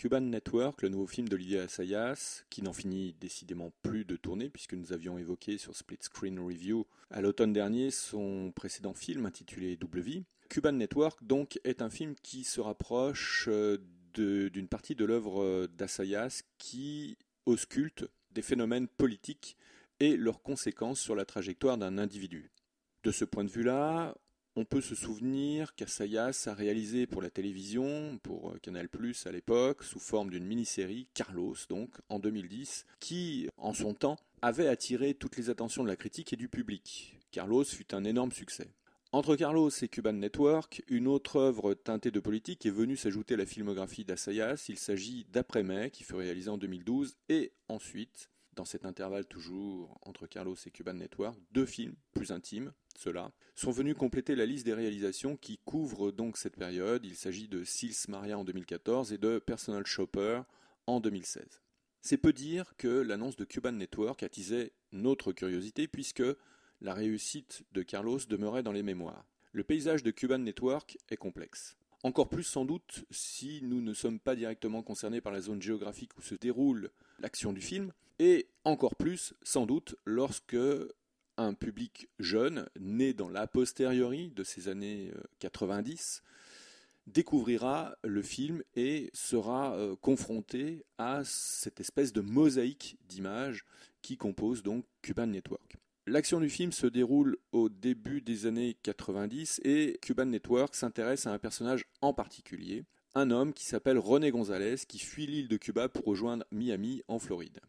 Cuban Network, le nouveau film d'Olivier Assayas, qui n'en finit décidément plus de tourner, puisque nous avions évoqué sur Split Screen Review à l'automne dernier son précédent film intitulé Double Vie. Cuban Network, donc, est un film qui se rapproche d'une partie de l'œuvre d'Assayas qui ausculte des phénomènes politiques et leurs conséquences sur la trajectoire d'un individu. De ce point de vue-là, on peut se souvenir qu'Assayas a réalisé pour la télévision, pour Canal+ à l'époque, sous forme d'une mini-série, Carlos donc, en 2010, qui, en son temps, avait attiré toutes les attentions de la critique et du public. Carlos fut un énorme succès. Entre Carlos et Cuban Network, une autre œuvre teintée de politique est venue s'ajouter à la filmographie d'Assayas. Il s'agit d'Après-mai, qui fut réalisé en 2012, et ensuite, dans cet intervalle toujours entre Carlos et Cuban Network, deux films plus intimes, ceux-là, sont venus compléter la liste des réalisations qui couvrent donc cette période. Il s'agit de Sils Maria en 2014 et de Personal Shopper en 2016. C'est peu dire que l'annonce de Cuban Network attisait notre curiosité puisque la réussite de Carlos demeurait dans les mémoires. Le paysage de Cuban Network est complexe. Encore plus sans doute si nous ne sommes pas directement concernés par la zone géographique où se déroule l'action du film, et encore plus sans doute lorsque un public jeune, né dans l'a posteriori de ces années 90, découvrira le film et sera confronté à cette espèce de mosaïque d'images qui compose donc Cuban Network. L'action du film se déroule au début des années 90 et Cuban Network s'intéresse à un personnage en particulier, un homme qui s'appelle René González qui fuit l'île de Cuba pour rejoindre Miami en Floride.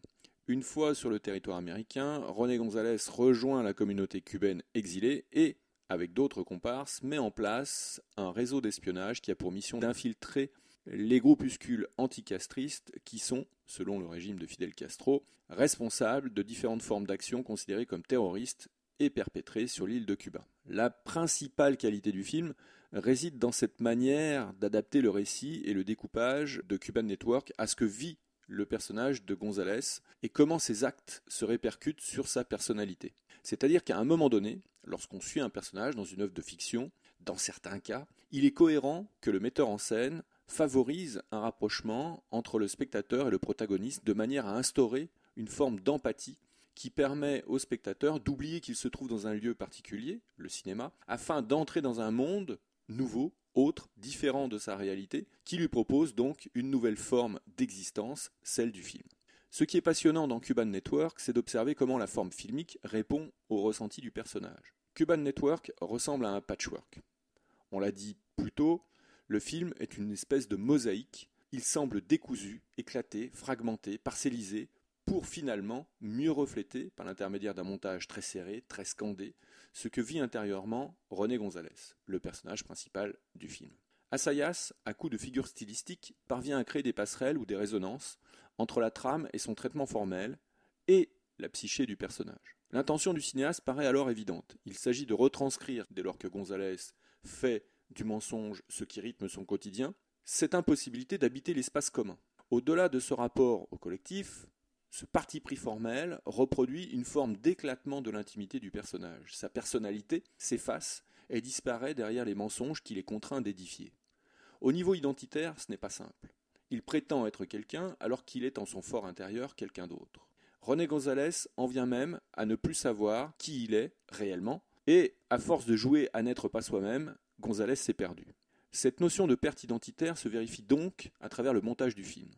Une fois sur le territoire américain, René González rejoint la communauté cubaine exilée et, avec d'autres comparses, met en place un réseau d'espionnage qui a pour mission d'infiltrer les groupuscules anticastristes qui sont, selon le régime de Fidel Castro, responsables de différentes formes d'actions considérées comme terroristes et perpétrées sur l'île de Cuba. La principale qualité du film réside dans cette manière d'adapter le récit et le découpage de Cuban Network à ce que vit le personnage de González et comment ses actes se répercutent sur sa personnalité. C'est-à-dire qu'à un moment donné, lorsqu'on suit un personnage dans une œuvre de fiction, dans certains cas, il est cohérent que le metteur en scène favorise un rapprochement entre le spectateur et le protagoniste de manière à instaurer une forme d'empathie qui permet au spectateur d'oublier qu'il se trouve dans un lieu particulier, le cinéma, afin d'entrer dans un monde nouveau, autre, différent de sa réalité, qui lui propose donc une nouvelle forme d'existence, celle du film. Ce qui est passionnant dans Cuban Network, c'est d'observer comment la forme filmique répond au ressenti du personnage. Cuban Network ressemble à un patchwork. On l'a dit plus tôt, le film est une espèce de mosaïque. Il semble décousu, éclaté, fragmenté, parcellisé, pour finalement mieux refléter, par l'intermédiaire d'un montage très serré, très scandé, ce que vit intérieurement René González, le personnage principal du film. Assayas, à coup de figures stylistiques, parvient à créer des passerelles ou des résonances entre la trame et son traitement formel et la psyché du personnage. L'intention du cinéaste paraît alors évidente. Il s'agit de retranscrire, dès lors que González fait du mensonge ce qui rythme son quotidien, cette impossibilité d'habiter l'espace commun. Au-delà de ce rapport au collectif, ce parti pris formel reproduit une forme d'éclatement de l'intimité du personnage. Sa personnalité s'efface et disparaît derrière les mensonges qu'il est contraint d'édifier. Au niveau identitaire, ce n'est pas simple. Il prétend être quelqu'un alors qu'il est en son fort intérieur quelqu'un d'autre. René González en vient même à ne plus savoir qui il est réellement, et à force de jouer à n'être pas soi-même, González s'est perdu. Cette notion de perte identitaire se vérifie donc à travers le montage du film.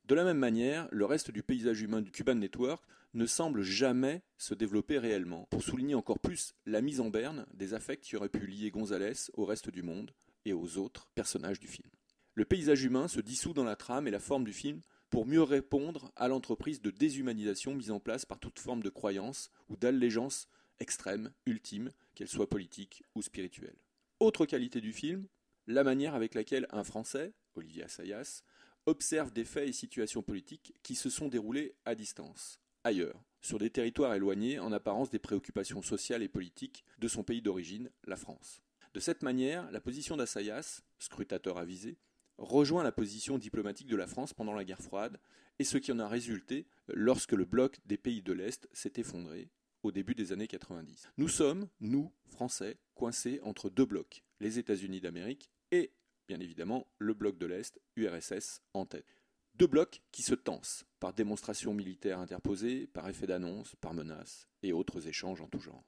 De la même manière, le reste du paysage humain du Cuban Network ne semble jamais se développer réellement, pour souligner encore plus la mise en berne des affects qui auraient pu lier González au reste du monde et aux autres personnages du film. Le paysage humain se dissout dans la trame et la forme du film pour mieux répondre à l'entreprise de déshumanisation mise en place par toute forme de croyance ou d'allégeance extrême, ultime, qu'elle soit politique ou spirituelle. Autre qualité du film, la manière avec laquelle un Français, Olivier Assayas, observe des faits et situations politiques qui se sont déroulés à distance, ailleurs, sur des territoires éloignés en apparence des préoccupations sociales et politiques de son pays d'origine, la France. De cette manière, la position d'Assayas, scrutateur avisé, rejoint la position diplomatique de la France pendant la guerre froide et ce qui en a résulté lorsque le bloc des pays de l'Est s'est effondré au début des années 90. Nous sommes, nous, Français, coincés entre deux blocs, les États-Unis d'Amérique et, bien évidemment, le bloc de l'Est, URSS, en tête. Deux blocs qui se tensent par démonstrations militaires interposées, par effet d'annonce, par menaces et autres échanges en tout genre.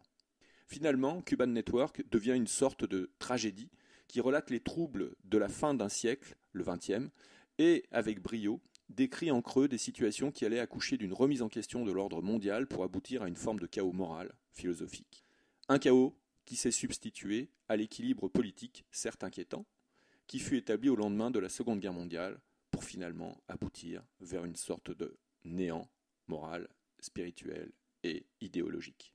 Finalement, Cuban Network devient une sorte de tragédie qui relate les troubles de la fin d'un siècle, le XXe, et, avec brio, décrit en creux des situations qui allaient accoucher d'une remise en question de l'ordre mondial pour aboutir à une forme de chaos moral, philosophique. Un chaos qui s'est substitué à l'équilibre politique, certes inquiétant, qui fut établi au lendemain de la Seconde Guerre mondiale pour finalement aboutir vers une sorte de néant moral, spirituel et idéologique.